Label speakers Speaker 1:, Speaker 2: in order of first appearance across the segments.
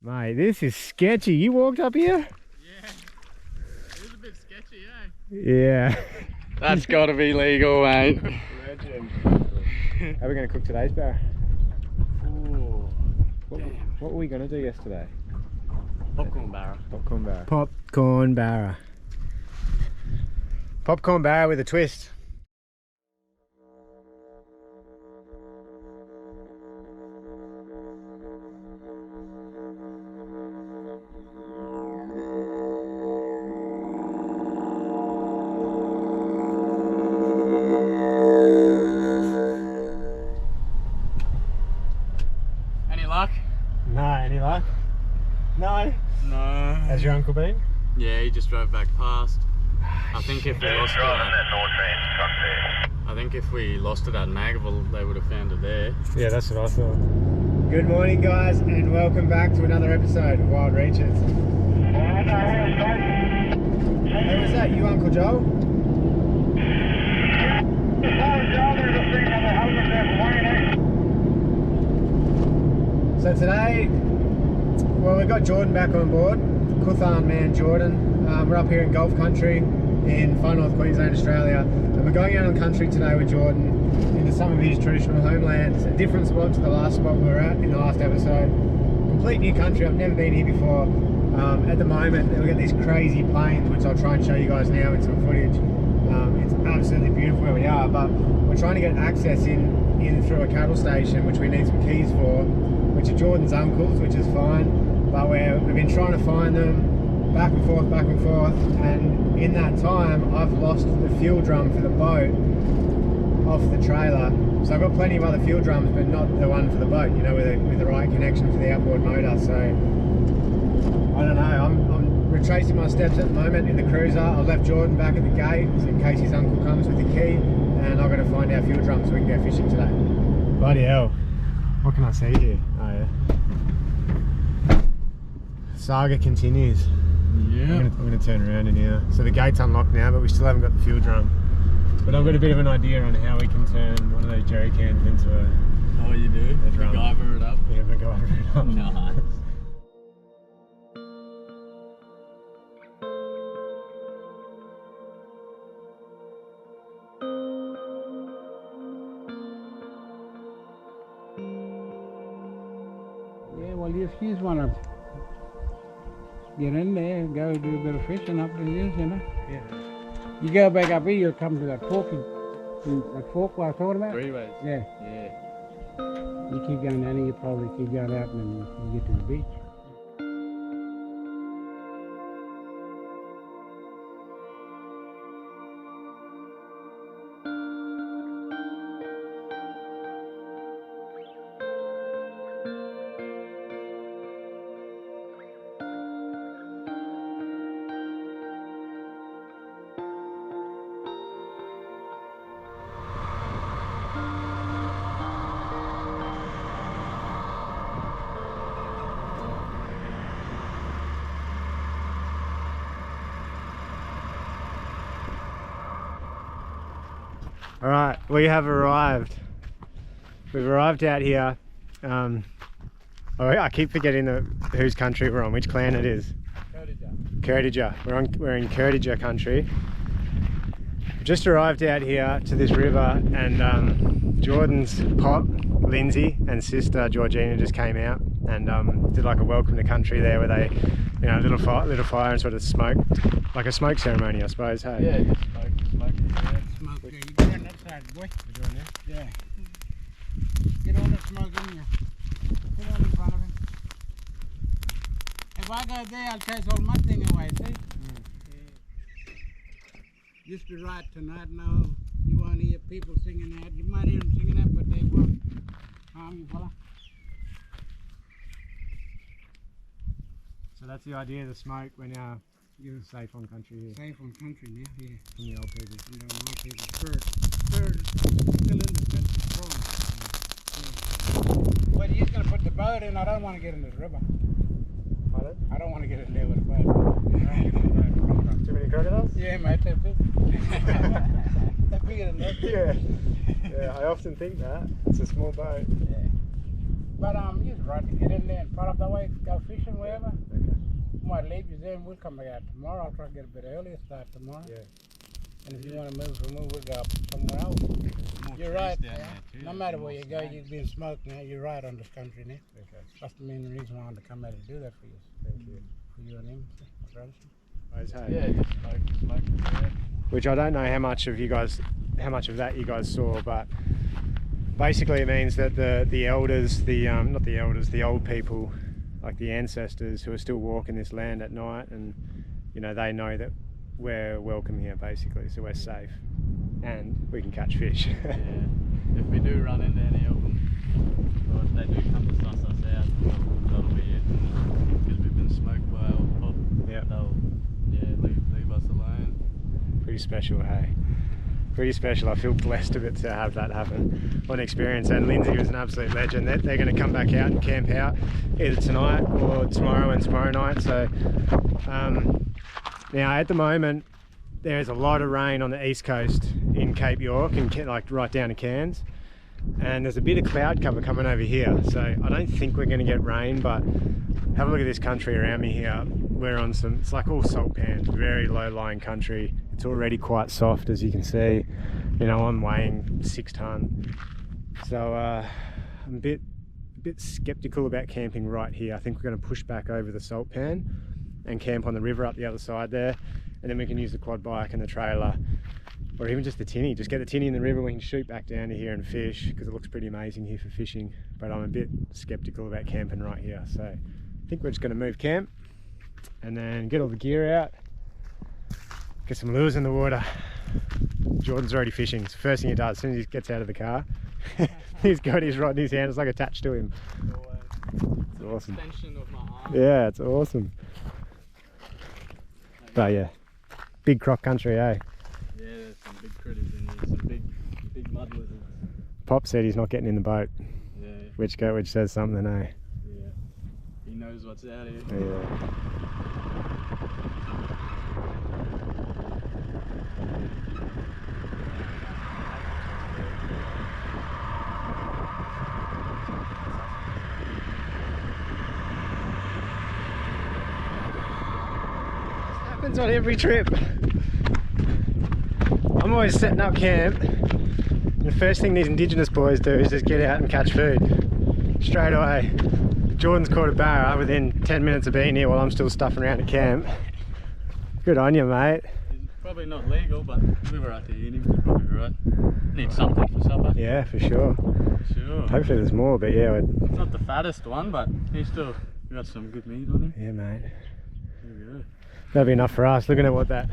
Speaker 1: Mate, this is sketchy. You walked up here?
Speaker 2: Yeah. It is a bit sketchy, eh?
Speaker 1: Yeah.
Speaker 2: That's got to be legal, mate.
Speaker 1: Legend. How are we going to cook today's barra?
Speaker 2: Ooh.
Speaker 1: What were we going to do yesterday?
Speaker 2: Popcorn barra.
Speaker 1: Popcorn barra. Popcorn barra. Popcorn barra with a twist.
Speaker 2: Any luck?
Speaker 1: No, any luck? No.
Speaker 2: No.
Speaker 1: Has your uncle been?
Speaker 2: Yeah, he just drove back past. I think if we lost it at Magaville, they would have found it there.
Speaker 1: Yeah, that's what I thought. Good morning, guys, and welcome back to another episode of Wild Reaches. Hey, was that you, Uncle Joel? So today, well, we've got Jordan back on board, Kurtjar man Jordan. We're up here in Gulf Country in far north Queensland, Australia, and we're going out on country today with Jordan into some of his traditional homelands, a different spot to the last spot we were at in the last episode. Complete new country, I've never been here before. At the moment, we've got these crazy plains, which I'll try and show you guys now in some footage. It's absolutely beautiful where we are, but we're trying to get access in through a cattle station, which we need some keys for, which are Jordan's uncle's, which is fine, but we've been trying to find them back and forth, and in that time I've lost the fuel drum for the boat off the trailer. So I've got plenty of other fuel drums, but not the one for the boat, you know, with the right connection for the outboard motor. So I don't know, I'm retracing my steps at the moment in the cruiser. I've left Jordan back at the gate in case his uncle comes with the key, and I've got to find our fuel drum so we can go fishing today. Bloody hell, what can I see here? Oh yeah, saga continues.
Speaker 2: Yeah.
Speaker 1: I'm going to turn around in here. So the gate's unlocked now, but we still haven't got the fuel drum. But I've got a bit of an idea on how we can turn one of those jerry cans into a...
Speaker 2: Oh, you do?
Speaker 1: A drum.
Speaker 2: MacGyver it up?
Speaker 1: Yeah, MacGyver it up.
Speaker 2: Nice.
Speaker 3: Yeah, well, if you want to get in there and go do a bit of fishing up there, you know.
Speaker 1: Yeah.
Speaker 3: You go back up here, you'll come to that fork I was talking about.
Speaker 2: Three ways.
Speaker 3: Yeah.
Speaker 2: Yeah.
Speaker 3: You keep going down here, you probably keep going out and then you get to the beach.
Speaker 1: Alright, we have arrived. We've arrived out here. I keep forgetting whose country we're on, which clan it is. Kurtjar. We're in Kurtjar Country. We've just arrived out here to this river, and Jordan's pop, Lindsey, and sister Gina just came out and did like a welcome to country there, where they, you know, little fire and sort of smoke, like a smoke ceremony, I suppose. Hey?
Speaker 2: Yeah, just smoke.
Speaker 3: Smoke there. You go on that side, boy.
Speaker 1: We're doing this?
Speaker 3: Yeah. Get all the smoke in here. Put it in front of him. If I go there, I'll chase all my thing away, see? Just be right tonight now. You won't hear people singing out. You might hear them singing out, but they won't harm you, fella.
Speaker 1: So that's the idea of the smoke. We're now safe on country here.
Speaker 3: Safe on country now, yeah.
Speaker 1: From the old people.
Speaker 3: From the old people. Spirit is still in the country, strong. Yeah. But he's going to put the boat in. I don't want to get in this river.
Speaker 1: Pardon?
Speaker 3: I don't want to get in there with a boat.
Speaker 1: Too many crocodiles?
Speaker 3: Yeah, mate, they're big. They're bigger than that.
Speaker 1: Yeah. Yeah, I often think that. It's a small boat.
Speaker 3: Yeah. But just right to get in there and part up that way, go fishing, wherever.
Speaker 1: Okay.
Speaker 3: Might leave you there and we'll come back out tomorrow. I'll try to get a bit earlier start tomorrow.
Speaker 1: Yeah.
Speaker 3: And if you want to move, we'll go up somewhere else. You're right. No matter where you go, you've been smoked now. You're right on this country now.
Speaker 1: Okay.
Speaker 3: That's the main reason I wanted to come out and do that for you.
Speaker 1: Thank you.
Speaker 3: For you and him.
Speaker 2: Yeah, just smoke.
Speaker 1: Which I don't know how much of that you guys saw, but basically it means that the elders, not the elders, the old people, like the ancestors who are still walking this land at night, and you know, they know that we're welcome here basically, so we're safe and we can catch fish.
Speaker 2: Yeah. If we do run into any of them, or if they do come to suss us out, that'll be it. Because we've been smoked by old pop.
Speaker 1: Yeah.
Speaker 2: They'll leave us alone.
Speaker 1: Pretty special, hey? Pretty special. I feel blessed a bit to have that happen. What an experience. And Lindsey was an absolute legend. They're going to come back out and camp out either tonight or tomorrow and tomorrow night. So now at the moment there's a lot of rain on the east coast in Cape York and like right down to Cairns, and there's a bit of cloud cover coming over here, so I don't think we're going to get rain. But have a look at this country around me here. We're on some, it's like all salt pans, very low lying country. It's already quite soft, as you can see. You know, I'm weighing 6 ton, so I'm a bit skeptical about camping right here. I think we're going to push back over the salt pan and camp on the river up the other side there, and then we can use the quad bike and the trailer, or even just the tinny. Just get the tinny in the river, we can shoot back down to here and fish, because it looks pretty amazing here for fishing. But I'm a bit skeptical about camping right here, so I think we're just going to move camp and then get all the gear out, get some lures in the water. Jordan's already fishing. It's the first thing he does as soon as he gets out of the car. He's got his rod in his hand, it's like attached to him. It's awesome.
Speaker 2: Extension of my arm.
Speaker 1: Yeah, it's awesome. But yeah, big croc country, eh?
Speaker 2: Yeah, there's some big critters in here, some big mud lizards.
Speaker 1: Pop said he's not getting in the boat.
Speaker 2: Yeah.
Speaker 1: Which says something, eh?
Speaker 2: Yeah. He knows what's out here.
Speaker 1: Yeah. Happens on every trip. I'm always setting up camp, and the first thing these indigenous boys do is just get out and catch food straight away. Jordan's caught a barra within 10 minutes of being here while I'm still stuffing around at camp. Good on you, mate.
Speaker 2: He's probably not legal, but we were out to eat him. Probably right. Need something for supper.
Speaker 1: Yeah, for sure.
Speaker 2: Sure.
Speaker 1: Hopefully there's more, but yeah.
Speaker 2: It's not the fattest one, but he's still got some good meat on him.
Speaker 1: Yeah, mate.
Speaker 2: There we go.
Speaker 1: That'll be enough for us. Looking at what that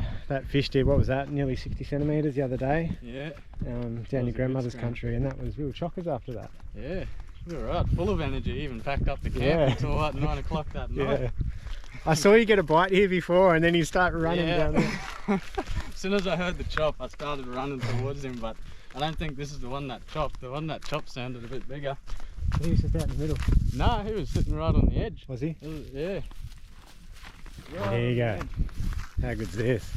Speaker 1: fish did, what was that? Nearly 60 centimetres the other day.
Speaker 2: Yeah.
Speaker 1: Down your grandmother's country, and that was, we were chockers after that.
Speaker 2: Yeah. We were right, full of energy, even packed up the camp until like 9 o'clock that night.
Speaker 1: Yeah. I saw you get a bite here before, and then you start running down there.
Speaker 2: As soon as I heard the chop, I started running towards him, but I don't think this is the one that chopped. The one that chopped sounded a bit bigger.
Speaker 1: He was just out in the middle.
Speaker 2: No, he was sitting right on the edge.
Speaker 1: Was he?
Speaker 2: Yeah. Right
Speaker 1: There you go.
Speaker 2: edge.
Speaker 1: How good's this?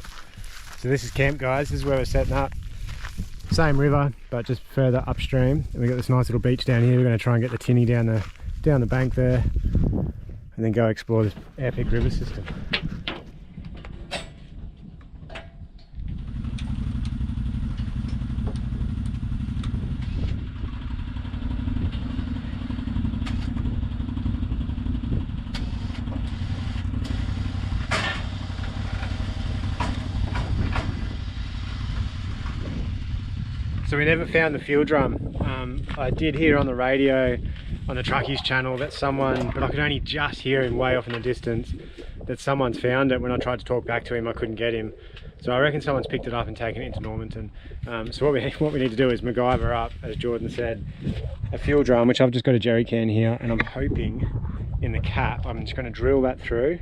Speaker 1: So this is camp, guys. This is where we're setting up. Same river, but just further upstream. And we've got this nice little beach down here. We're going to try and get the tinny down the bank there, and then go explore this epic river system. So we never found the fuel drum. I did hear on the radio, on the Truckies channel, that someone, but I could only just hear him way off in the distance, that someone's found it. When I tried to talk back to him, I couldn't get him. So I reckon someone's picked it up and taken it into Normanton. So what we need to do is MacGyver up, as Jordan said, a fuel drum, which I've just got a jerry can here, and I'm hoping in the cap, I'm just going to drill that through,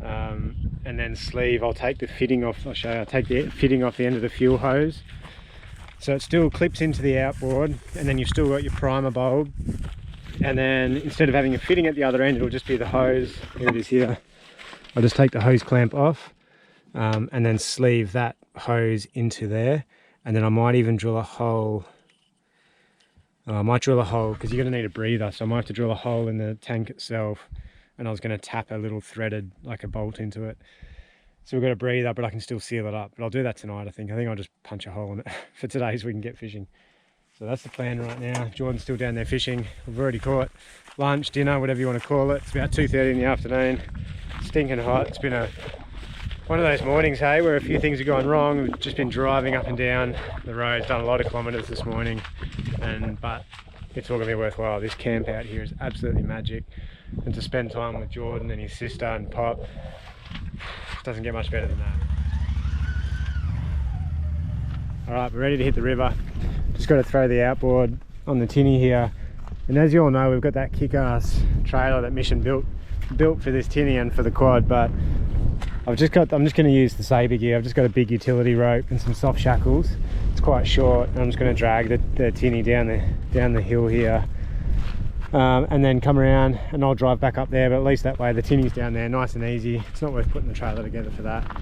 Speaker 1: and then sleeve, I'll take the fitting off, I'll show you, I'll take the fitting off the end of the fuel hose. So it still clips into the outboard, and then you've still got your primer bulb, and then instead of having a fitting at the other end, it'll just be the hose. Here it is here. I'll just take the hose clamp off, and then sleeve that hose into there, and then I might even drill a hole I might drill a hole because you're going to need a breather, so I might have to drill a hole in the tank itself, and I was going to tap a little threaded, like a bolt into it. So we've got a breather, but I can still seal it up. But I'll do that tonight, I think. I'll just punch a hole in it for today so we can get fishing. So that's the plan right now. Jordan's still down there fishing. We've already caught lunch, dinner, whatever you want to call it. It's about 2:30 in the afternoon. Stinking hot. It's been one of those mornings, hey, where a few things have gone wrong. We've just been driving up and down the roads, done a lot of kilometres this morning, but it's all going to be worthwhile. This camp out here is absolutely magic, and to spend time with Jordan and his sister and Pop, doesn't get much better than that. All right, we're ready to hit the river. Just got to throw the outboard on the tinny here, and as you all know, we've got that kick-ass trailer that Mission built for this tinny and for the quad, but I'm just going to use the Sabre gear. I've just got a big utility rope and some soft shackles. It's quite short, and I'm just going to drag the tinny down the hill here, and then come around, and I'll drive back up there. But at least that way the tinny's down there, nice and easy. It's not worth putting the trailer together for that.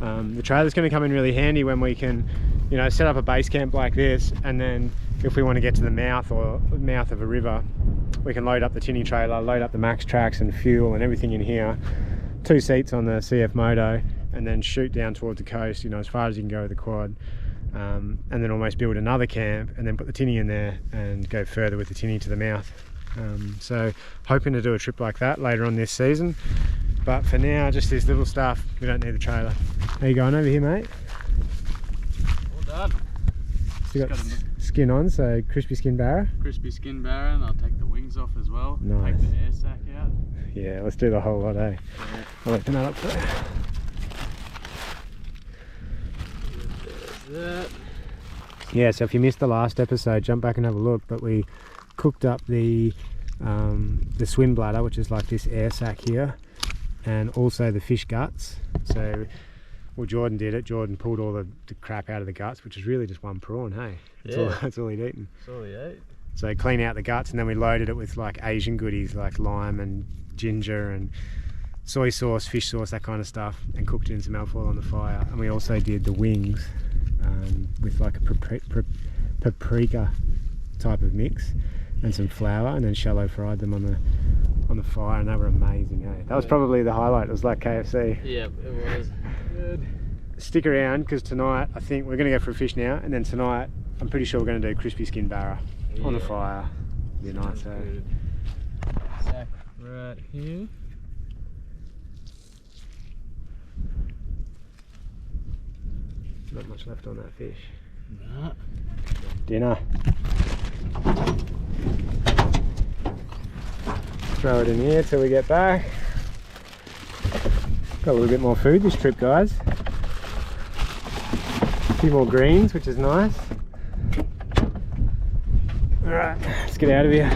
Speaker 1: The trailer's going to come in really handy when we can, you know, set up a base camp like this, and then if we want to get to the mouth of a river, we can load up the tinny trailer, load up the max tracks and fuel and everything in here. 2 seats on the CF Moto, and then shoot down towards the coast, you know, as far as you can go with the quad, and then almost build another camp, and then put the tinny in there and go further with the tinny to the mouth. So hoping to do a trip like that later on this season, but for now, just this little stuff. We don't need the trailer. How you going over here, mate?
Speaker 2: All done.
Speaker 1: Still got skin on, so crispy skin barra.
Speaker 2: Crispy skin barra, and I'll take the wings off as well.
Speaker 1: Nice.
Speaker 2: Take the air sac out.
Speaker 1: Yeah, let's do the whole lot, eh?
Speaker 2: Yeah.
Speaker 1: I'll open that up for you.
Speaker 2: That.
Speaker 1: Yeah, so if you missed the last episode, jump back and have a look. But we cooked up the swim bladder, which is like this air sac here, and also the fish guts. So, well, Jordan did it. Jordan pulled all the crap out of the guts, which is really just one prawn, hey? That's all he'd eaten.
Speaker 2: That's all he ate.
Speaker 1: So clean out the guts, and then we loaded it with like Asian goodies like lime and ginger and soy sauce, fish sauce, that kind of stuff, and cooked it in some alfoil on the fire. And we also did the wings with like a paprika type of mix and some flour, and then shallow fried them on the fire, and they were amazing, eh? That was probably the highlight. It was like KFC.
Speaker 2: Yep, it was good.
Speaker 1: Stick around, because tonight I think we're going to go for a fish now, and then tonight I'm pretty sure we're going to do crispy skin barra on the fire. Be nice, eh?
Speaker 2: Sack right here.
Speaker 1: Not much left on that fish.
Speaker 2: Nah.
Speaker 1: Dinner. Throw it in here till we get back. Got a little bit more food this trip, guys. A few more greens, which is nice. Alright, let's get out of here.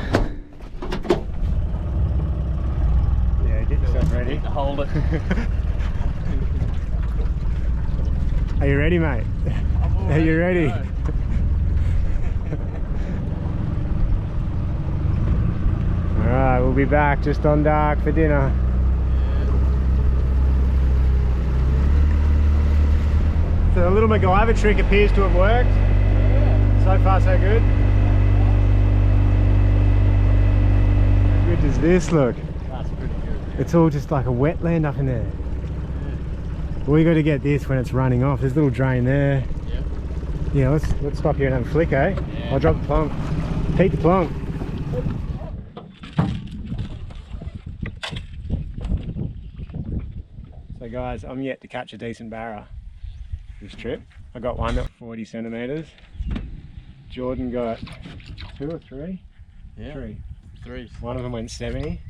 Speaker 1: Yeah, get yourself ready.
Speaker 2: To hold it.
Speaker 1: Are you ready, mate? Are you ready? Alright, we'll be back just on dark for dinner. So the little MacGyver trick appears to have worked. So far so good. How good does this look?
Speaker 2: That's pretty good.
Speaker 1: It's all just like a wetland up in there. We got to get this when it's running off. There's a little drain there.
Speaker 2: Yep.
Speaker 1: Yeah, let's stop here and have a flick, eh?
Speaker 2: Yeah.
Speaker 1: I'll drop the plonk. Peek the plonk. So guys, I'm yet to catch a decent barra this trip. I got one at 40 centimetres. Jordan got 2 or 3?
Speaker 2: Yeah.
Speaker 1: 3.
Speaker 2: 3.
Speaker 1: One of them went 70.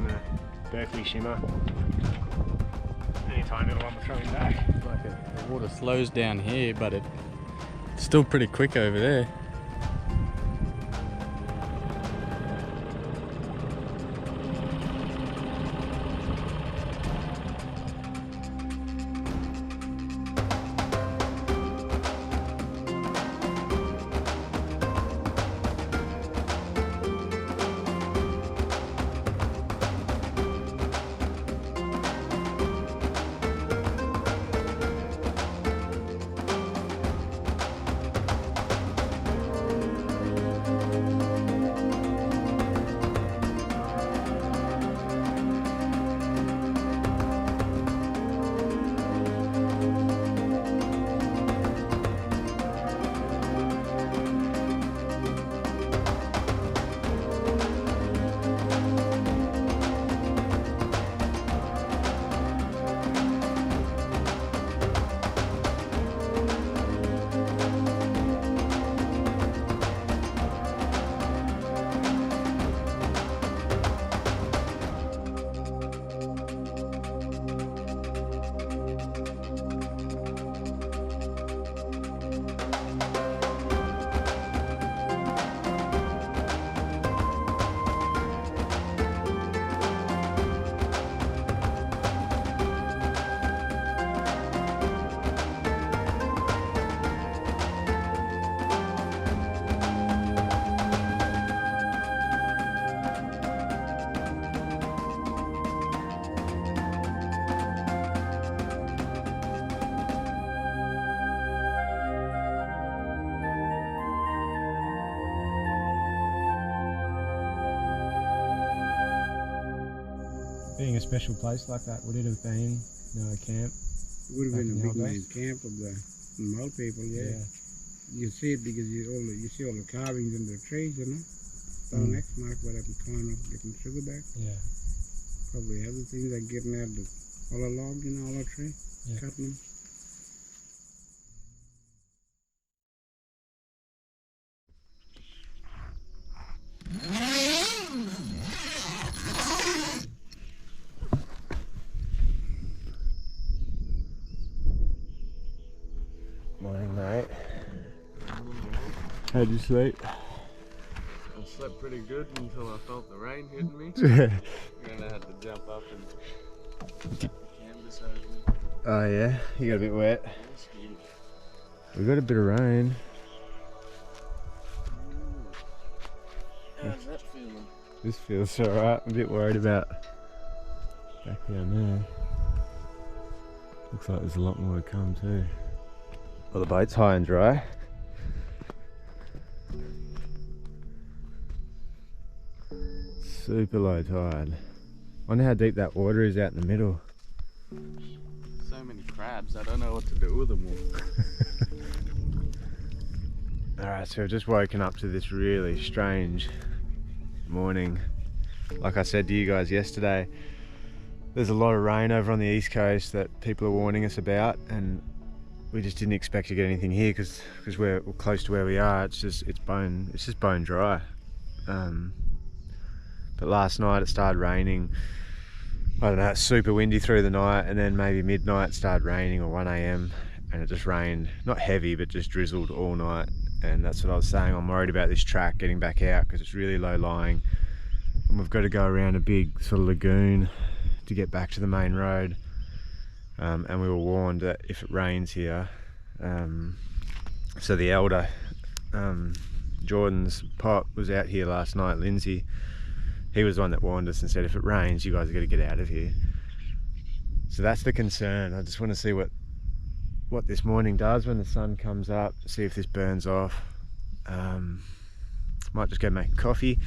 Speaker 1: the Berkeley shimmer. Any tiny little one will throw him back.
Speaker 2: Like the water slows down here, but it's still pretty quick over there.
Speaker 1: Being a special place like that, would it have been a camp?
Speaker 3: Would have been a
Speaker 1: Back in
Speaker 3: big
Speaker 1: the old
Speaker 3: main camp of the Mal people, yeah. You see it because you see all the carvings in the trees, you know. Stone X mark where they can climb up, getting sugar back.
Speaker 1: Yeah.
Speaker 3: Probably other things like getting out the hollow log, you know, hollow tree,
Speaker 1: Yeah.
Speaker 3: cutting them.
Speaker 1: Morning, mate. How'd you sleep?
Speaker 2: I slept pretty good until I felt the rain hitting me.
Speaker 1: Yeah.
Speaker 2: Then I had to jump up and get the canvas over me.
Speaker 1: Oh yeah, you got a bit wet. We got a bit of rain.
Speaker 2: How's that feeling?
Speaker 1: This feels alright. I'm a bit worried about back down there. Looks like there's a lot more to come too. Well, the boat's high and dry. Super low tide. Wonder how deep that water is out in the middle.
Speaker 2: So many crabs, I don't know what to do with them all.
Speaker 1: Alright, so I've just woken up to this really strange morning. Like I said to you guys yesterday, there's a lot of rain over on the east coast that people are warning us about, and we just didn't expect to get anything here because we're close to where we are. It's just bone dry. But last night it started raining. I don't know, it's super windy through the night, and then maybe midnight it started raining, or 1 AM, and it just rained, not heavy, but just drizzled all night. And that's what I was saying, I'm worried about this track getting back out because it's really low lying, and we've got to go around a big sort of lagoon to get back to the main road. And we were warned that if it rains here, so the elder, Jordan's pop was out here last night, Lindsey. He was the one that warned us and said, if it rains, you guys are going to get out of here. So that's the concern. I just want to see what this morning does when the sun comes up, see if this burns off. Might just go make coffee.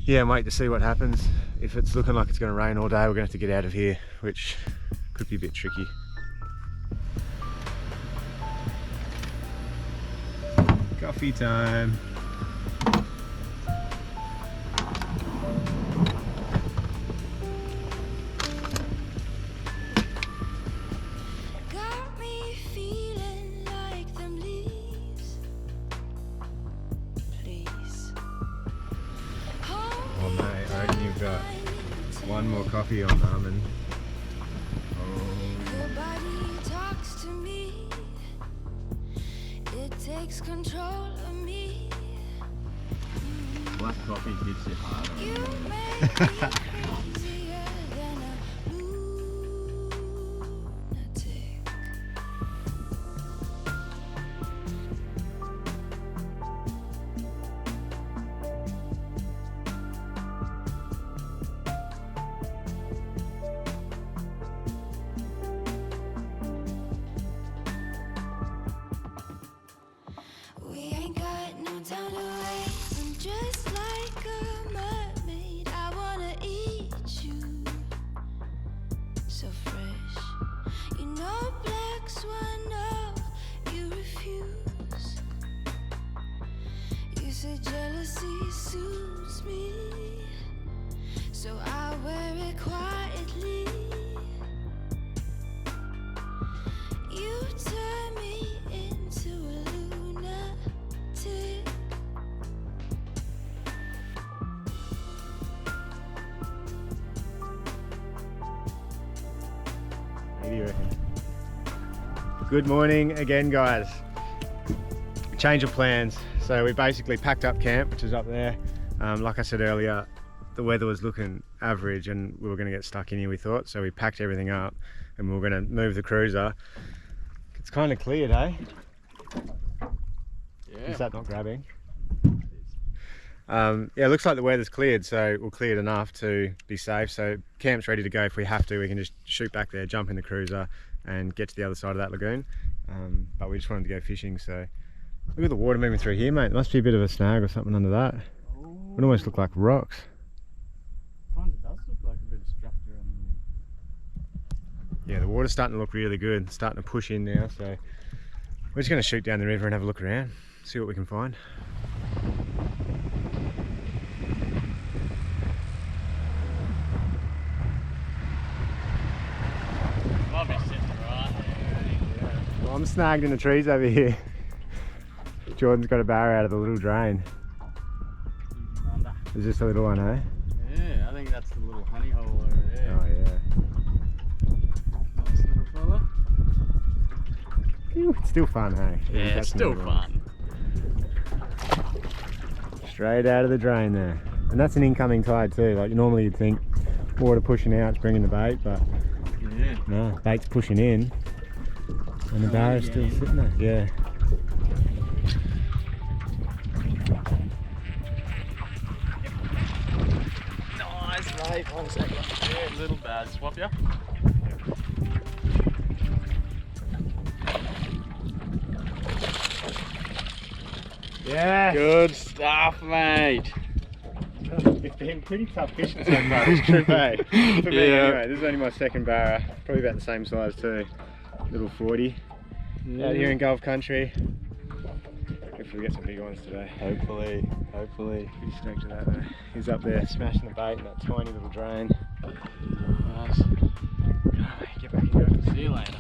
Speaker 1: Yeah, wait to see what happens. If it's looking like it's going to rain all day, we're going to have to get out of here, which could be a bit tricky. Coffee time.
Speaker 4: Got me feeling like them leaves. Please.
Speaker 1: Oh mate, I reckon you've got One more coffee on almond.
Speaker 4: Your body talks to me. It takes control of me.
Speaker 2: Black coffee hits you hard.
Speaker 4: You make me crazier than a lunatic. We ain't got no time to waste. I'm just like a mermaid. I wanna eat you, so fresh. You know, black swan, no, you refuse. You say jealousy suits me, so I wear it quietly. You turn me into a lunatic.
Speaker 1: What do you reckon? Good morning again, guys. Change of plans. So we basically packed up camp, which is up there. Like I said earlier, the weather was looking average and we were going to get stuck in here, we thought. So we packed everything up and we were going to move the cruiser. It's kind of cleared, eh?
Speaker 2: Yeah.
Speaker 1: Is that not grabbing? Yeah, it looks like the weather's cleared, so we're cleared enough to be safe. So camp's ready to go. If we have to, we can just shoot back there, jump in the cruiser and get to the other side of that lagoon. But we just wanted to go fishing, so look at the water moving through here, mate. There must be a bit of a snag or something under that. It almost look like rocks.
Speaker 2: Kind of does look like a bit of structure on
Speaker 1: Yeah, the water's starting to look really good. It's starting to push in now, so we're just going to shoot down the river and have a look around, see what we can find.
Speaker 2: Might be sitting right there.
Speaker 1: Well, I'm snagged in the trees over here. Jordan's got a barra out of the little drain.
Speaker 2: Under.
Speaker 1: Is this a little one, eh?
Speaker 2: Yeah, I think that's the little honey hole over there.
Speaker 1: Oh yeah.
Speaker 2: Nice little fella.
Speaker 1: Ew, it's still fun, hey?
Speaker 2: Yeah,
Speaker 1: That's
Speaker 2: still
Speaker 1: another one.
Speaker 2: fun.
Speaker 1: Straight out of the drain there. And that's an incoming tide too. Like normally you'd think water pushing out is bringing the bait, but
Speaker 2: Yeah.
Speaker 1: no, bait's pushing in. And the barra's still
Speaker 2: yeah.
Speaker 1: sitting there. Yeah.
Speaker 2: Nice, mate. 1 second. Yeah, little bad. Swap ya.
Speaker 1: Yeah.
Speaker 2: Good stuff, mate.
Speaker 1: It's been pretty tough fishing so far this trip, eh? For me
Speaker 2: Yeah.
Speaker 1: anyway. This is only my second barra. Probably about the same size too. Little 40. Out here in Gulf Country. If we get some big ones today.
Speaker 2: Hopefully, hopefully.
Speaker 1: Pretty stoked with that though. He's up there smashing the bait in that tiny little drain.
Speaker 2: Nice.
Speaker 1: Get back in there.
Speaker 2: See you later.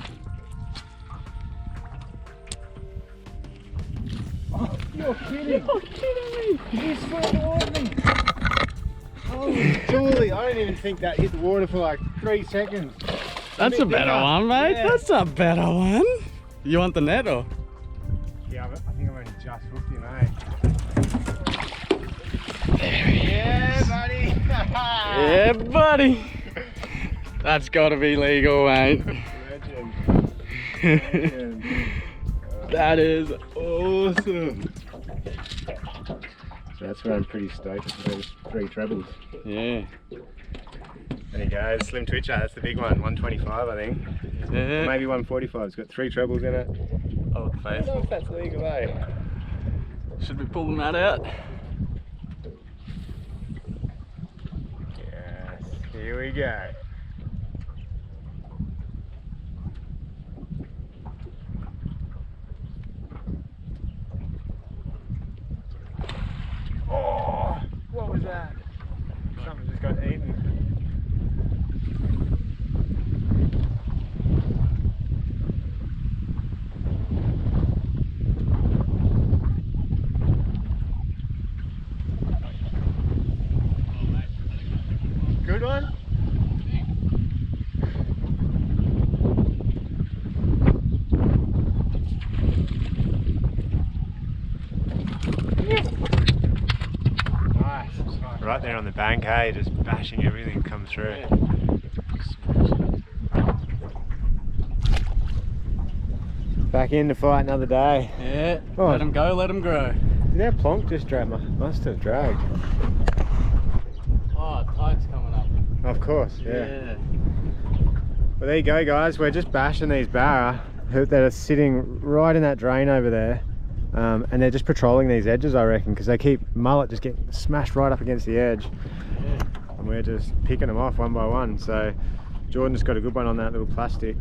Speaker 1: Oh, you're kidding! You're kidding me! You swam towards me! Oh, Julie, I don't even think that hit the water for like 3 seconds.
Speaker 2: That's a
Speaker 1: bit
Speaker 2: better
Speaker 1: bigger.
Speaker 2: one, mate.
Speaker 1: Yeah.
Speaker 2: That's a better one. You want the net or?
Speaker 1: Yeah, I think I've only just hooked him, eh?
Speaker 2: There he
Speaker 1: Yeah, buddy!
Speaker 2: Yeah, buddy. That's got to be legal, mate.
Speaker 1: Legend. Legend.
Speaker 2: That is awesome.
Speaker 1: So that's where I'm pretty stoked. It's about 3 trebles.
Speaker 2: Yeah.
Speaker 1: There you go, slim twitcher. That's the big one. 125, I think.
Speaker 2: Yeah.
Speaker 1: Maybe 145. It's got 3 trebles in it.
Speaker 2: I look
Speaker 1: I don't know
Speaker 2: faithful.
Speaker 1: if that's legal, eh?
Speaker 2: Should we pull the mat out?
Speaker 1: Yes. Here we go. Oh, what was that? Something just got eaten. Good one? there on the bank, hey, just bashing everything come through.
Speaker 2: Yeah.
Speaker 1: Back in to fight another day.
Speaker 2: Yeah,
Speaker 1: Oh.
Speaker 2: let them go, let them grow.
Speaker 1: Did that plonk just drag? Must have dragged.
Speaker 2: Oh, tide's coming up.
Speaker 1: Of course, yeah.
Speaker 2: Yeah.
Speaker 1: Well, there you go, guys. We're just bashing these barra that are sitting right in that drain over there. And they're just patrolling these edges, I reckon, because they keep mullet just getting smashed right up against the edge.
Speaker 2: Yeah.
Speaker 1: And we're just picking them off one by one. So Jordan just got a good one on that little plastic,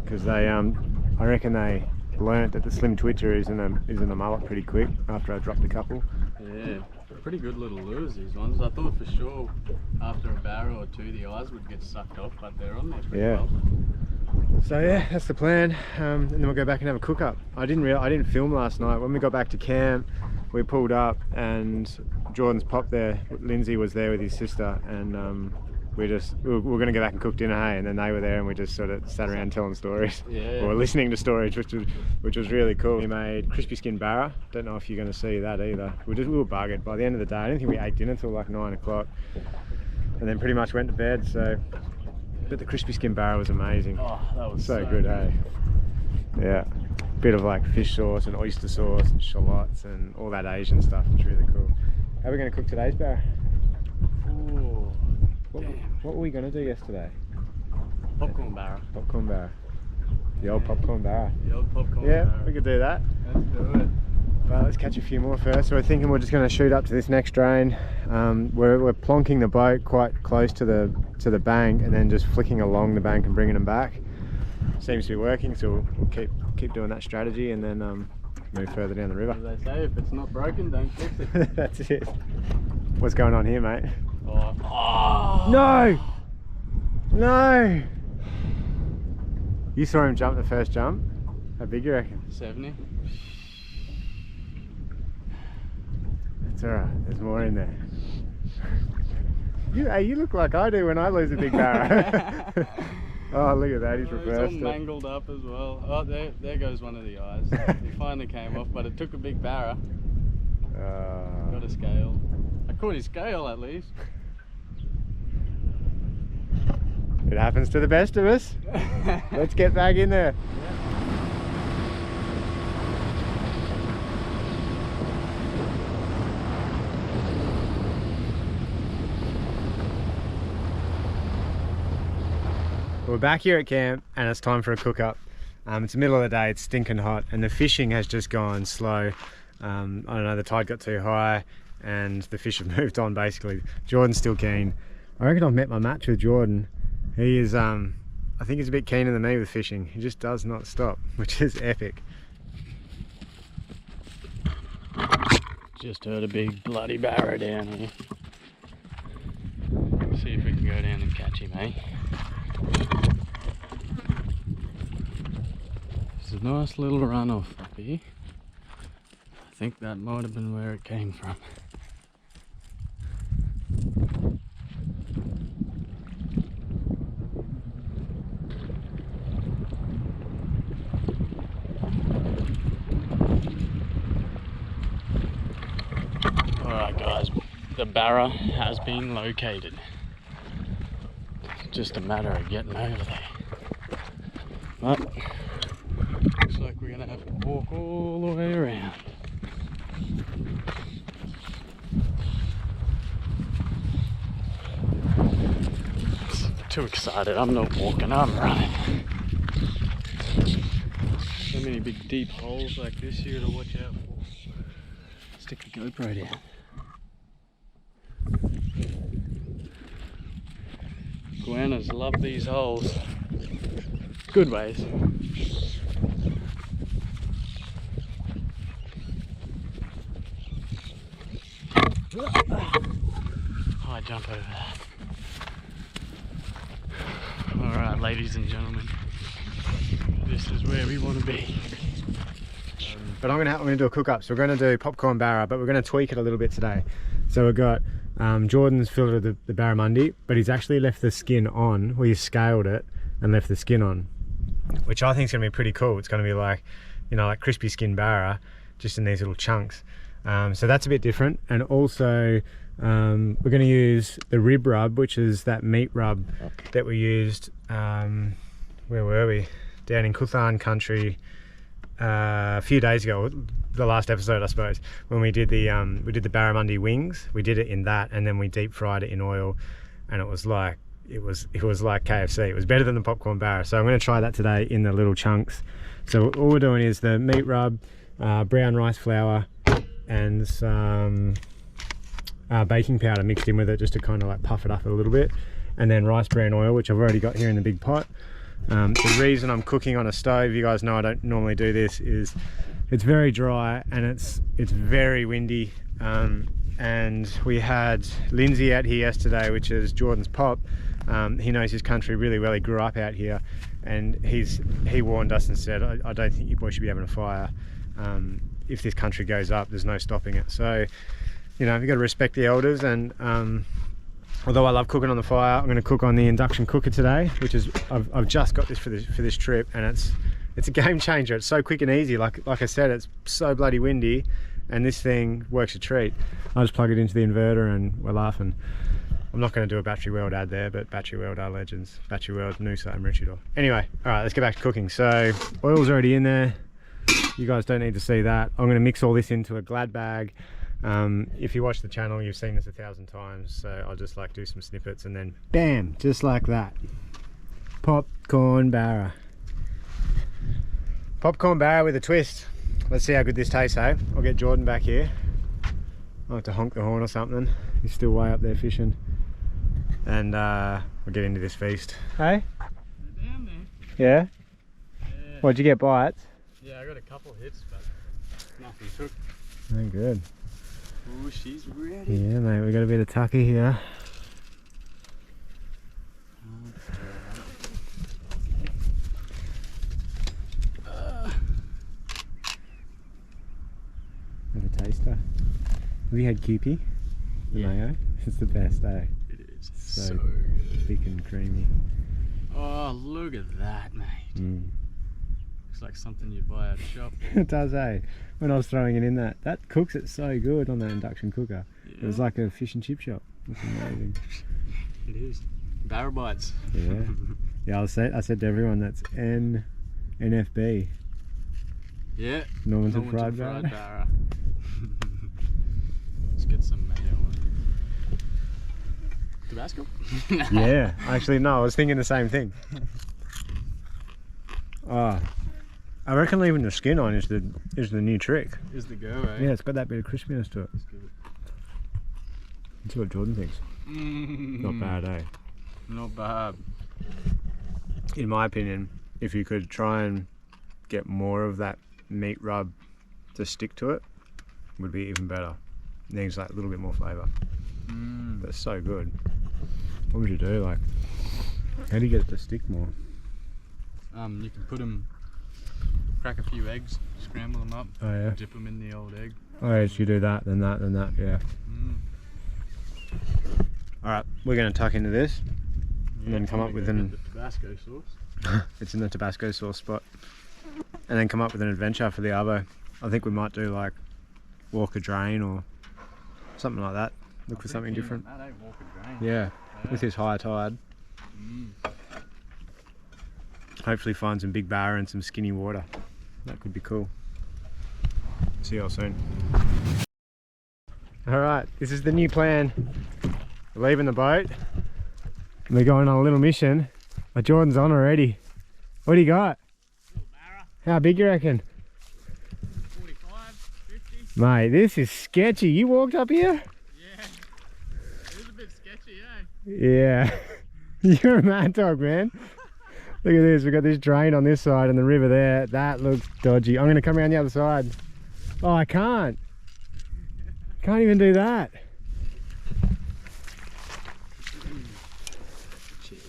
Speaker 1: because they, I reckon they learnt that the slim twitcher is in a mullet pretty quick after I dropped a couple.
Speaker 2: Yeah, pretty good little lures, these ones. I thought for sure after a barra or two the eyes would get sucked off, but they're on there pretty well.
Speaker 1: So yeah, that's the plan, and then we'll go back and have a cook up. I didn't film last night. When we got back to camp, we pulled up and Jordan's pop there, Lindsey was there with his sister, and we were going to go back and cook dinner, hey, and then they were there and we just sort of sat around telling stories.
Speaker 2: Yeah.
Speaker 1: Or listening to stories, which was really cool. We made crispy skin barra. Don't know if you're going to see that either. We were buggered by the end of the day. I didn't think we ate dinner till like 9 o'clock, and then pretty much went to bed. So, but the crispy skin barra was amazing.
Speaker 2: Oh, that was
Speaker 1: so good, hey. Yeah, bit of like fish sauce and oyster sauce and shallots and all that Asian stuff. It's really cool. How are we going to cook today's barra?
Speaker 2: Ooh,
Speaker 1: What were we going to do yesterday?
Speaker 2: popcorn barra.
Speaker 1: Popcorn barra. The old popcorn barra.
Speaker 2: The old popcorn
Speaker 1: Yeah,
Speaker 2: barra.
Speaker 1: we could do that.
Speaker 2: Let's do it.
Speaker 1: But let's catch a few more first. So we're thinking we're just going to shoot up to this next drain. We're plonking the boat quite close to the bank and then just flicking along the bank and bringing them back. Seems to be working, so we'll keep doing that strategy and then move further down the river.
Speaker 2: As they say, if it's not broken, don't fix it.
Speaker 1: That's it. What's going on here, mate?
Speaker 2: Oh.
Speaker 1: No! No! You saw him jump the first jump? How big you reckon?
Speaker 2: 70.
Speaker 1: It's alright, there's more in there. You look like I do when I lose a big barra. Oh, look at that, he's reversed
Speaker 2: It's all
Speaker 1: it.
Speaker 2: mangled up as well. Oh, there goes one of the eyes. He finally came off, but it took a big barra. Got a scale. I caught his scale at least.
Speaker 1: It happens to the best of us. Let's get back in there. We're back here at camp and it's time for a cook up. It's the middle of the day, it's stinking hot and the fishing has just gone slow. I don't know, the tide got too high and the fish have moved on basically. Jordan's still keen. I reckon I've met my match with Jordan. He is, I think he's a bit keener than me with fishing. He just does not stop, which is epic.
Speaker 2: Just heard a big bloody barra down here. See if we can go down and catch him, eh? It's a nice little runoff up here. I think that might have been where it came from. Alright guys, the barra has been located. Just a matter of getting over there. But looks like we're gonna have to walk all the way around. Too excited, I'm not walking, I'm running. So many big deep holes like this here to watch out for. Stick the GoPro down. Iguanas love these holes. Good ways. High jump over that. Alright, ladies and gentlemen, this is where we want to be.
Speaker 1: But I'm gonna do a cook up. So we're gonna do popcorn barra, but we're gonna tweak it a little bit today. So we've got Jordan's filtered the barramundi, but he's actually left the skin on. Well, he's scaled it and left the skin on, which I think is gonna be pretty cool. It's gonna be like, you know, like crispy skin barra, just in these little chunks. So that's a bit different. And also We're going to use the rib rub, which is that meat rub that we used, where were we? Down in Kurtjar Country a few days ago, the last episode I suppose, when we did the barramundi wings. We did it in that, and then we deep fried it in oil, and it was like KFC. It was better than the popcorn barra. So I'm going to try that today in the little chunks. So all we're doing is the meat rub, brown rice flour, and some baking powder mixed in with it, just to kind of like puff it up a little bit, and then rice bran oil, which I've already got here in the big pot. The reason I'm cooking on a stove, you guys know I don't normally do this, is it's very dry and it's very windy, and we had Lindsey out here yesterday, which is Jordan's pop. He knows his country really well. He grew up out here, and he warned us and said, I don't think you boys should be having a fire. If this country goes up, there's no stopping it. So, you know, you've got to respect the elders. And although I love cooking on the fire, I'm going to cook on the induction cooker today, which is I've just got this for this trip, and it's a game changer. It's so quick and easy. Like I said, it's so bloody windy, and this thing works a treat. I just plug it into the inverter and we're laughing. I'm not going to do a Battery World ad there, but Battery World are legends. Battery World, Noosa and Maroochydore. Anyway, all right, let's get back to cooking. So oil's already in there. You guys don't need to see that. I'm going to mix all this into a Glad bag. If you watch the channel, you've seen this 1,000 times, so I'll just like do some snippets and then bam, just like that. Popcorn barra. Popcorn barra with a twist. Let's see how good this tastes, eh? I'll get Jordan back here. I'll have to honk the horn or something. He's still way up there fishing. And we'll get into this feast. Hey?
Speaker 2: They're down there.
Speaker 1: Yeah?
Speaker 2: Yeah.
Speaker 1: What'd you get, bites?
Speaker 2: Yeah, I got a couple hits, but nothing took.
Speaker 1: Oh, good.
Speaker 2: Oh, she's ready.
Speaker 1: Yeah, mate, we got a bit of tucker here. Have a taster. Have you had Kewpie? The mayo? It's the best, eh?
Speaker 2: It is.
Speaker 1: So
Speaker 2: good.
Speaker 1: thick and creamy.
Speaker 2: Oh, look at that, mate. Looks like something you'd buy at a shop.
Speaker 1: It does, eh? When I was throwing it in that cooks it so good on that induction cooker.
Speaker 2: Yeah.
Speaker 1: It was like a fish and chip shop. It's amazing.
Speaker 2: It is. Barra bites.
Speaker 1: Yeah. Yeah, I said to everyone, that's NFB.
Speaker 2: Yeah.
Speaker 1: Normanton fried barra.
Speaker 2: Barra. Let's get some mayo on. Tabasco?
Speaker 1: Yeah, actually no, I was thinking the same thing. Oh, I reckon leaving the skin on is the new trick.
Speaker 2: Is the go, eh?
Speaker 1: Yeah, it's got that bit of crispiness to it. Let's see what Jordan thinks. Not bad, eh?
Speaker 2: Not bad.
Speaker 1: In my opinion, if you could try and get more of that meat rub to stick to it, would be even better. Needs like a little bit more flavour. But it's so good. What would you do? Like, how do you get it to stick more?
Speaker 2: You can put them, crack a few eggs, scramble them up,
Speaker 1: Oh yeah.
Speaker 2: dip them in the old egg.
Speaker 1: Oh yeah, so you do that, then that, then that, yeah. Alright, we're going to tuck into this and then come up with
Speaker 2: the Tabasco sauce.
Speaker 1: it's in the Tabasco sauce spot. And then come up with an adventure for the arvo. I think we might do like walk a drain or something like that. Look for something different.
Speaker 2: That ain't walk a drain.
Speaker 1: Yeah, with this high tide. Hopefully find some big barra and some skinny water. That could be cool. See you all soon. Alright, this is the new plan. We're leaving the boat. And we're going on a little mission. Oh, Jordan's on already. What do you got?
Speaker 2: Little barra,
Speaker 1: How big you reckon?
Speaker 2: 45, 50.
Speaker 1: Mate, this is sketchy. You walked up here?
Speaker 2: Yeah. It is a bit sketchy, eh?
Speaker 1: Yeah. You're a mad dog, man. Look at this. We've got this drain on this side and the river there. That looks dodgy. I'm going to come around the other side. Oh, I can't. Can't even do that.
Speaker 2: Cheers.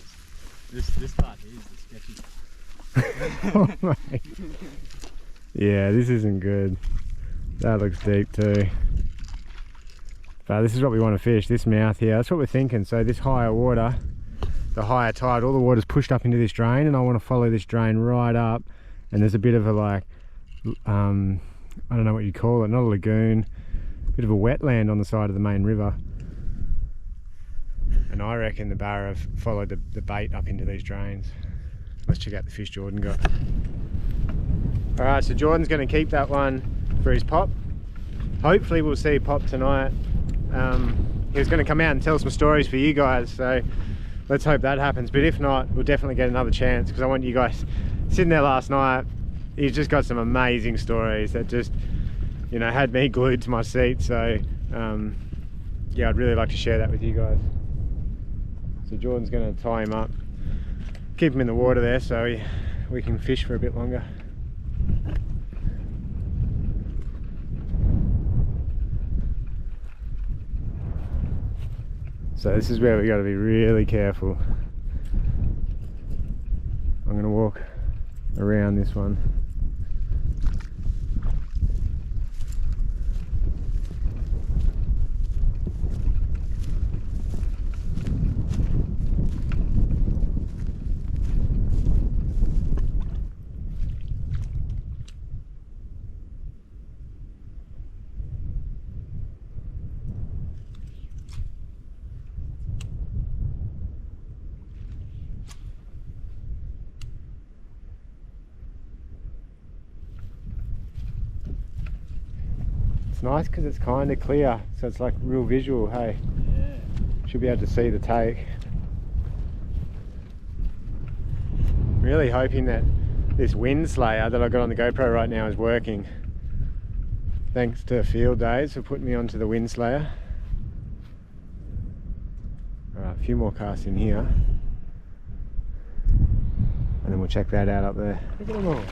Speaker 2: This part is the sketchy.
Speaker 1: Oh, mate. Yeah, this isn't good. That looks deep too. But this is what we want to fish, this mouth here. That's what we're thinking. So this higher water, the higher tide, all the water's pushed up into this drain, and I want to follow this drain right up. And there's a bit of a like, I don't know what you call it, not a lagoon, bit of a wetland on the side of the main river. And I reckon the barra have followed the bait up into these drains. Let's check out the fish Jordan got. Alright, so Jordan's going to keep that one for his pop. Hopefully we'll see Pop tonight. He was going to come out and tell some stories for you guys, so let's hope that happens. But if not, we'll definitely get another chance, because I want you guys sitting there last night. He's just got some amazing stories that just, you know, had me glued to my seat. So yeah, I'd really like to share that with you guys. So Jordan's going to tie him up, keep him in the water there so we can fish for a bit longer. So this is where we got to be really careful. I'm going to walk around this one. It's nice because it's kind of clear, so it's like real visual, hey? Yeah. Should be able to see the take. Really hoping that this wind slayer that I got on the GoPro right now is working. Thanks to Field Days for putting me onto the wind slayer. Alright, a few more casts in here. And then we'll check that out up there. Look at them all.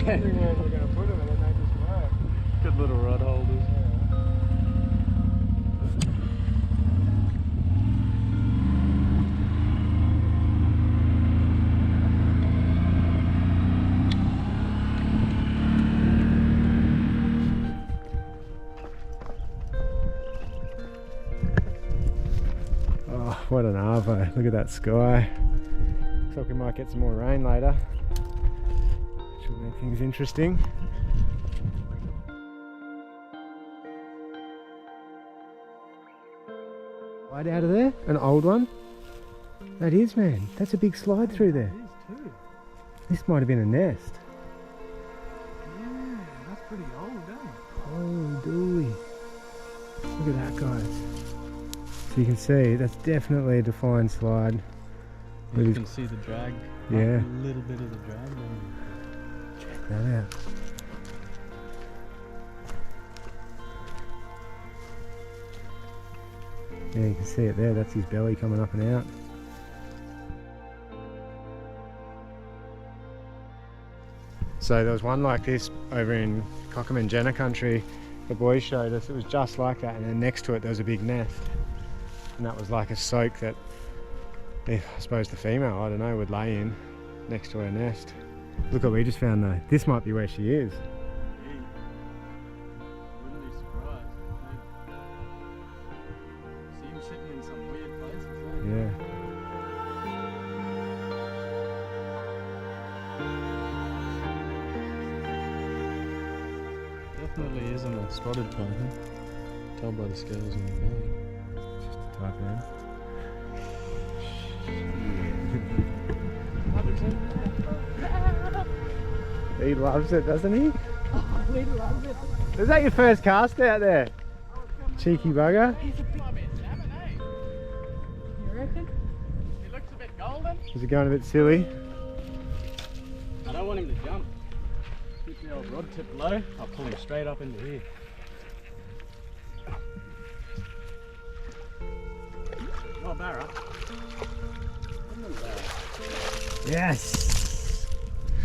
Speaker 1: Where we're going to put them and then they just work.
Speaker 2: Good little rod holders.
Speaker 1: Oh, what an arvo. Look at that sky. Looks like we might get some more rain later. Should make things interesting. Right out of there? An old one? That is, man. That's a big slide through there.
Speaker 2: It is too.
Speaker 1: This might have been a nest.
Speaker 2: Yeah, that's pretty old, isn't it?
Speaker 1: Oh, dooey. Look at that, guys. So you can see, that's definitely a defined slide.
Speaker 2: You can see the drag.
Speaker 1: Yeah.
Speaker 2: A little bit of the drag there.
Speaker 1: Check that out. Yeah, you can see it there. That's his belly coming up and out. So there was one like this over in Kurtjar Country. The boys showed us. It was just like that, and then next to it there was a big nest, and that was like a soak that, I suppose the female, I don't know, would lay in next to her nest. Look what we just found though. This might be where she is.
Speaker 2: Wouldn't be surprised. See him sitting in some weird places, eh?
Speaker 1: Yeah.
Speaker 2: Definitely isn't a spotted python. Tell by the scales on the belly.
Speaker 1: Just a type in. He loves it, doesn't he?
Speaker 5: Oh, he loves it.
Speaker 1: Is that your first cast out there? Cheeky bugger.
Speaker 2: He's a bit salmon, eh?
Speaker 5: You reckon?
Speaker 2: He looks a bit golden.
Speaker 1: Is it going a bit silly?
Speaker 2: I don't want him to jump. Keep the old rod tip low. I'll pull him straight up into here. Oh, barra.
Speaker 1: Yes!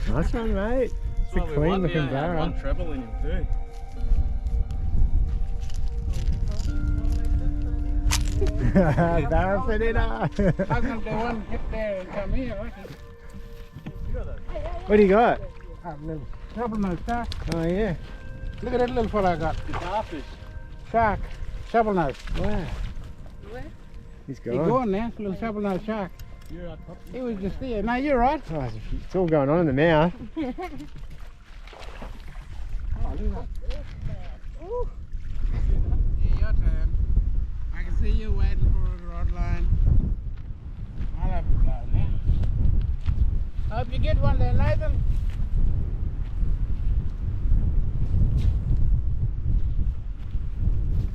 Speaker 1: Nice one, mate. It's a clean looking barra.
Speaker 2: One treble in him too.
Speaker 1: Barra for dinner.
Speaker 3: I think they want to get there and come here.
Speaker 1: What do you got?
Speaker 3: A little shovel-nosed shark.
Speaker 1: Oh yeah.
Speaker 3: Look at that little fella I got.
Speaker 2: Starfish.
Speaker 3: Shark. Shovel-nosed.
Speaker 1: Wow. He's
Speaker 3: He's
Speaker 1: gone.
Speaker 3: going now. Little shovel-nosed shark. He was just there. No, you're right.
Speaker 1: Oh, it's all going on in the mouth.
Speaker 3: Oh, look at that. Ooh. Yeah, your turn. I can see you waiting for the rod line. I'll have it blow now. Hope you get one there, Nathan.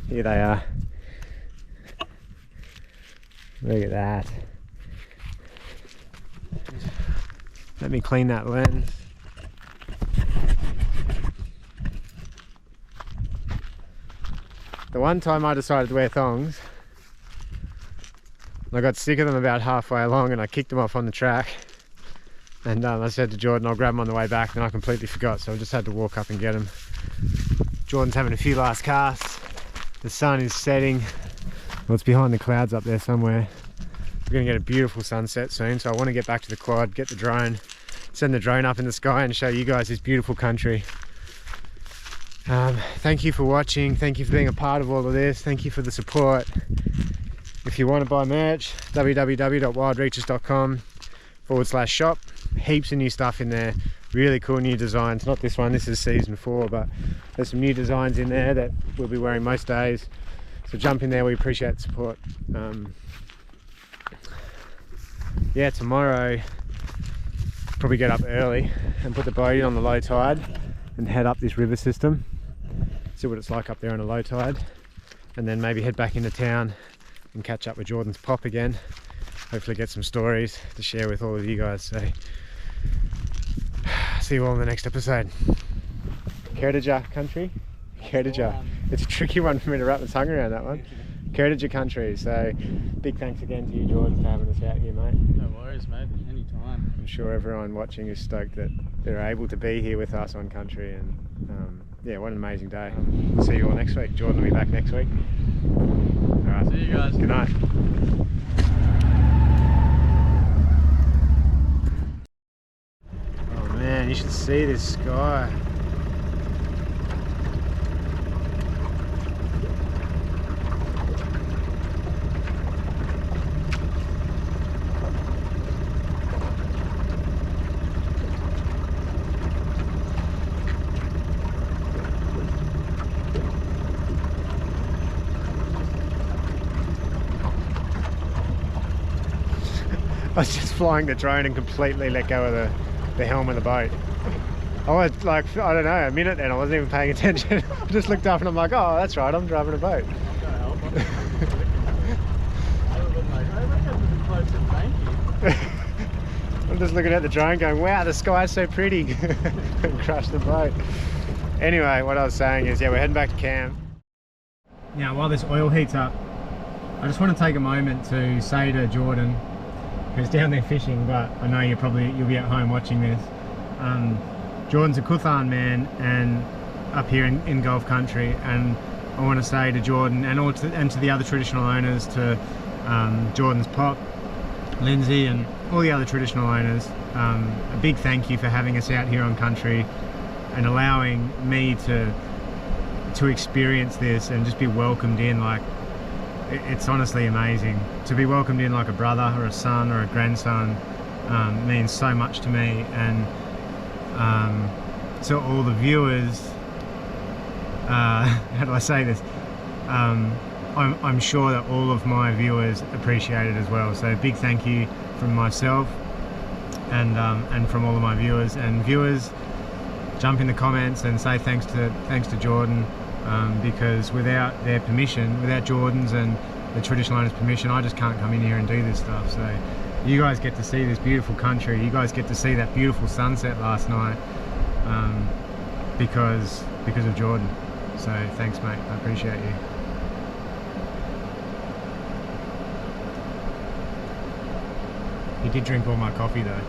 Speaker 1: Here they are. Look at that. Let me clean that lens. The one time I decided to wear thongs, I got sick of them about halfway along and I kicked them off on the track. And I said to Jordan, I'll grab them on the way back, and I completely forgot, so I just had to walk up and get them. Jordan's having a few last casts. The sun is setting. Well, it's behind the clouds up there somewhere. We're going to get a beautiful sunset soon, so I want to get back to the quad, get the drone, send the drone up in the sky and show you guys this beautiful country. Thank you for watching. Thank you for being a part of all of this. Thank you for the support. If you want to buy merch, www.wildreaches.com/shop. Heaps of new stuff in there. Really cool new designs. Not this one, this is season 4, but there's some new designs in there that we'll be wearing most days. So jump in there, we appreciate the support. Yeah, tomorrow probably get up early and put the boat in on the low tide and head up this river system, see what it's like up there on a low tide, and then maybe head back into town and catch up with Jordan's pop again. Hopefully get some stories to share with all of you guys. So see you all in the next episode. Kurtjar Country? Kurtjar. It's a tricky one for me to wrap my tongue around, that one. Kurtjar Country. So big thanks again to you, Jordan, for having us out here, mate.
Speaker 2: No worries, mate. Anytime.
Speaker 1: I'm sure everyone watching is stoked that they're able to be here with us on country, and yeah, what an amazing day. See you all next week. Jordan will be back next week. Alright,
Speaker 2: See you guys.
Speaker 1: good night. Oh man, you should see this sky. I was just flying the drone and completely let go of the helm of the boat. I was like, I don't know, a minute then, I wasn't even paying attention. I just looked up and I'm like, oh, that's right, I'm driving a boat. I'm just looking at the drone going, wow, the sky's so pretty. And crashed the boat. Anyway, what I was saying is, yeah, we're heading back to camp. Now, while this oil heats up, I just want to take a moment to say to Jordan, who's down there fishing, but I know you'll be at home watching this. Jordan's a Kurtjar man and up here in Gulf Country, and I want to say to Jordan and to the other traditional owners, to Jordan's pop, Lindsey, and all the other traditional owners, a big thank you for having us out here on country and allowing me to experience this and just be welcomed in. Like, it's honestly amazing to be welcomed in like a brother or a son or a grandson. Means so much to me, and to all the viewers, how do I say this, I'm sure that all of my viewers appreciate it as well. So big thank you from myself and from all of my viewers. And viewers, jump in the comments and say thanks to Jordan, because without their permission, without Jordan's and the traditional owners' permission, I just can't come in here and do this stuff. So you guys get to see this beautiful country, you guys get to see that beautiful sunset last night, because of Jordan. So thanks, mate, I appreciate you. He did drink all my coffee though.